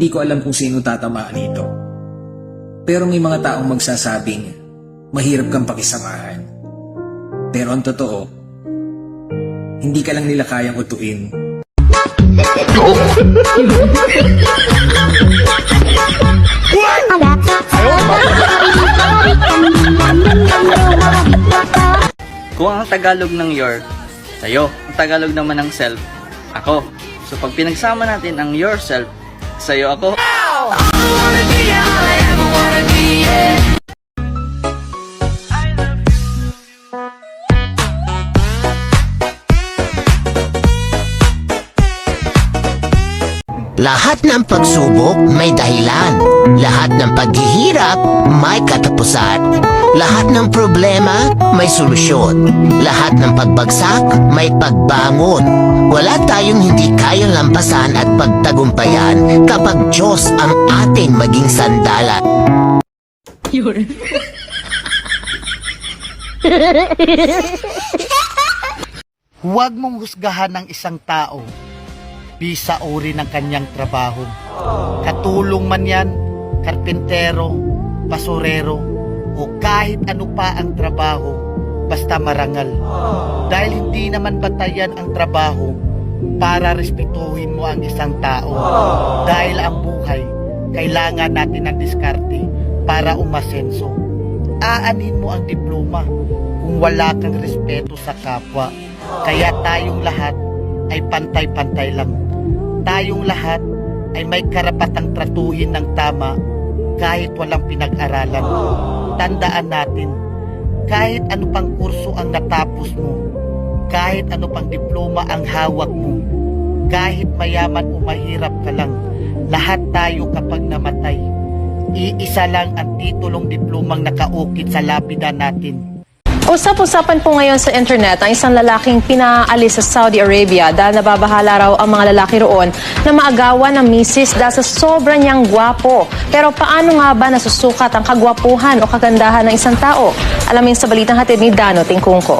Hindi ko alam kung sino tatamaan nito. Pero may mga taong magsasabing mahirap kang pakisamahan. Pero ang totoo, hindi ka lang nila kayang utuin. Kung ang Tagalog ng your, sa'yo. Ang Tagalog naman ng self, ako. So pag pinagsama natin ang yourself, sa'yo ako. Lahat ng pagsubok may dahilan. Lahat ng paghihirap may katapusan. Lahat ng problema may solusyon. Lahat ng pagbagsak may pagbangon. Wala tayong hindi kayang lampasan at pagtagumpayan kapag Diyos ang ating maging sandalan. Huwag mong husgahan ng isang tao bisa uri ng kanyang trabaho. Katulong man yan, karpintero, basurero, o kahit ano pa ang trabaho, basta marangal. Dahil hindi naman batayan ang trabaho para respetuhin mo ang isang tao. Dahil ang buhay, kailangan natin ng diskarte para umasenso. Aanin mo ang diploma kung wala kang respeto sa kapwa. Kaya tayong lahat ay pantay-pantay lang. Tayong lahat ay may karapatang tratuhin ng tama kahit walang pinag-aralan. Tandaan natin, kahit ano pang kurso ang natapos mo, kahit ano pang diploma ang hawak mo, kahit mayaman o mahirap ka lang, lahat tayo kapag namatay, iisa lang ang titulong diplomang nakaukit sa lapida natin. Usap-usapan po ngayon sa internet ang isang lalaking pinaalis sa Saudi Arabia dahil nababahala raw ang mga lalaki roon na maagawan ng misis dahil sa sobra niyang gwapo. Pero paano nga ba nasusukat ang kagwapuhan o kagandahan ng isang tao? Alamin sa balitang hatid ni Dano Tingkungko.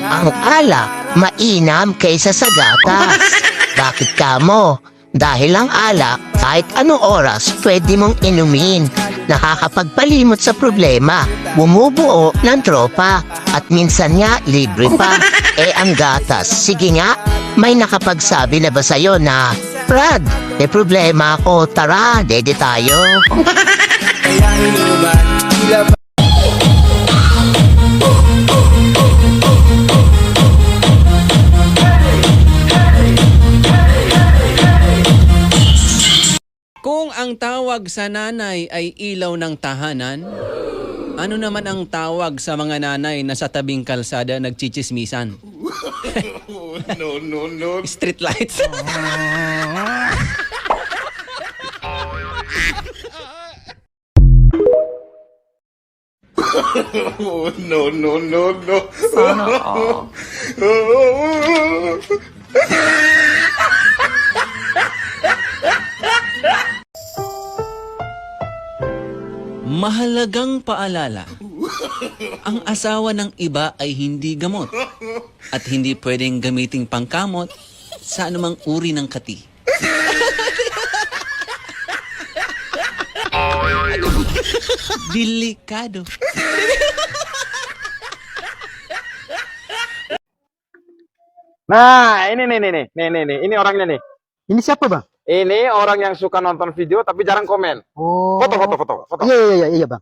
Ang alak mainam kaysa sa gatas. Bakit kamo? Dahil ang alak kahit anong oras pwede mong inumin. Nakakapagpalimot sa problema, bumubuo ng tropa, at minsan nga libre pa. Ang gatas, sige nga, may nakapagsabi na ba sa'yo na, Brad, may problema ako, tara, dede tayo. Kung ang tawag sa nanay ay ilaw ng tahanan, ano naman ang tawag sa mga nanay na sa tabing kalsada nagchichismisan? No. Street lights. No. Sana all. Mahalagang paalala, ang asawa ng iba ay hindi gamot at hindi pwedeng gamiting pangkamot sa anumang uri ng kati. Delikado. Nah, ini orangnya nih. Ini siapa bang? Ini orang yang suka nonton video tapi jarang komen. Oh. Foto. Iya bang.